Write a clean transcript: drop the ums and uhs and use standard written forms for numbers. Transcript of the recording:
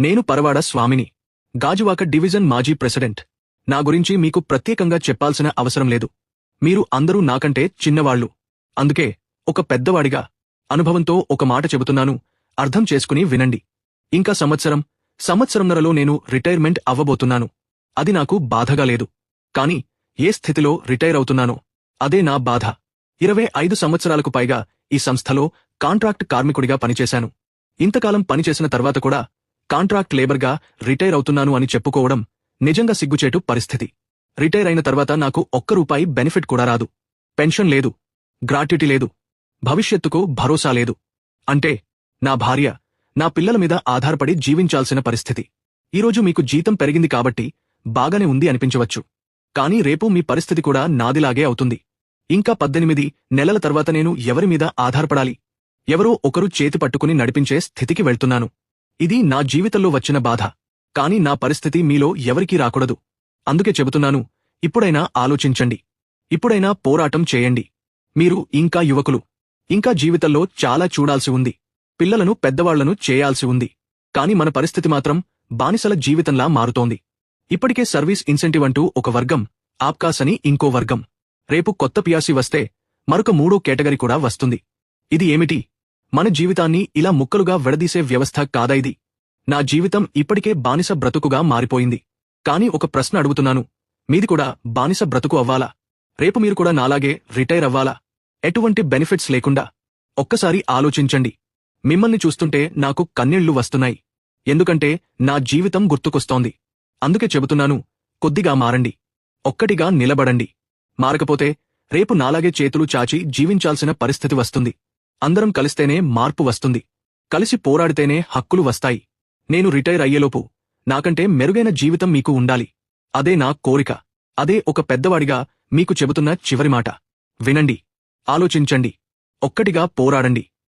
నేను పరవాడ స్వామిని, గాజువాక డివిజన్ మాజీ ప్రెసిడెంట్. నా గురించి మీకు ప్రత్యేకంగా చెప్పాల్సిన అవసరం లేదు. మీరు అందరూ నాకంటే చిన్నవాళ్లు. అందుకే ఒక పెద్దవాడిగా అనుభవంతో ఒక మాట చెబుతున్నాను, అర్థం చేసుకుని వినండి. ఇంకా సంవత్సరంన్నరలో నేను రిటైర్మెంట్ అవ్వబోతున్నాను. అది నాకు బాధగా లేదు. కాని ఏ స్థితిలో రిటైర్ అవుతున్నానో అదే నా బాధ. 25 సంవత్సరాలకు పైగా ఈ సంస్థలో కాంట్రాక్ట్ కార్మికుడిగా పనిచేశాను. ఇంతకాలం పనిచేసిన తర్వాత కూడా కాంట్రాక్ట్ లేబర్గా రిటైర్ అవుతున్నాను అని చెప్పుకోవడం నిజంగా సిగ్గుచేటు పరిస్థితి. రిటైర్ అయిన తర్వాత నాకు ఒక్క రూపాయి బెనిఫిట్ కూడా రాదు. పెన్షన్ లేదు, గ్రాట్యుటీ లేదు, భవిష్యత్తుకు భరోసా లేదు. అంటే నా భార్య, నా పిల్లల మీద ఆధారపడి జీవించాల్సిన పరిస్థితి. ఈరోజు మీకు జీతం పెరిగింది కాబట్టి బాగానే ఉంది అనిపించవచ్చు. కానీ రేపు మీ పరిస్థితి కూడా నాదిలాగే అవుతుంది. ఇంకా 18 నెలల తర్వాత నేను ఎవరి మీద ఆధారపడాలి? ఎవరో ఒకరు చేతి పట్టుకుని నడిపించే స్థితికి వెళ్తున్నాను. ఇది నా జీవితంలో వచ్చిన బాధ. కాని నా పరిస్థితి మీలో ఎవరికీ రాకూడదు. అందుకే చెబుతున్నాను, ఇప్పుడైనా ఆలోచించండి. ఇప్పుడైనా పోరాటం చేయండి. మీరు ఇంకా యువకులు. ఇంకా జీవితంలో చాలా చూడాల్సి ఉంది. పిల్లలను పెద్దవాళ్లను చేయాల్సి ఉంది. కాని మన పరిస్థితి మాత్రం బానిసల జీవితంలా మారుతోంది. ఇప్పటికే సర్వీస్ ఇన్సెంటివ్ అంటూ ఒక వర్గం, ఆప్కాస్ అని ఇంకో వర్గం. రేపు కొత్త పియాసి వస్తే మరొక 3వ కేటగిరీ కూడా వస్తుంది. ఇది ఏమిటి? మన జీవితాన్ని ఇలా ముక్కలుగా విడదీసే వ్యవస్థ కాదా ఇది? నా జీవితం ఇప్పటికే బానిస బ్రతుకుగా మారిపోయింది. కాని ఒక ప్రశ్న అడుగుతున్నాను, మీది కూడా బానిస బ్రతుకు అవ్వాలా? రేపు మీరు కూడా నాలాగే రిటైర్ అవ్వాలా? ఎటువంటి బెనిఫిట్స్ లేకుండా? ఒక్కసారి ఆలోచించండి. మిమ్మల్ని చూస్తుంటే నాకు కన్నీళ్లు వస్తున్నాయి. ఎందుకంటే నా జీవితం గుర్తుకొస్తోంది. అందుకే చెబుతున్నాను, కొద్దిగా మారండి. ఒక్కటిగా నిలబడండి. మారకపోతే రేపు నాలాగే చేతులు చాచి జీవించాల్సిన పరిస్థితి వస్తుంది. అందరం కలిస్తేనే మార్పు వస్తుంది. కలిసి పోరాడితేనే హక్కులు వస్తాయి. నేను రిటైర్ అయ్యేలోపు నాకంటే మెరుగైన జీవితం మీకు ఉండాలి. అదే నా కోరిక. అదే ఒక పెద్దవాడిగా మీకు చెబుతున్న చివరి మాట. వినండి, ఆలోచించండి, ఒక్కటిగా పోరాడండి.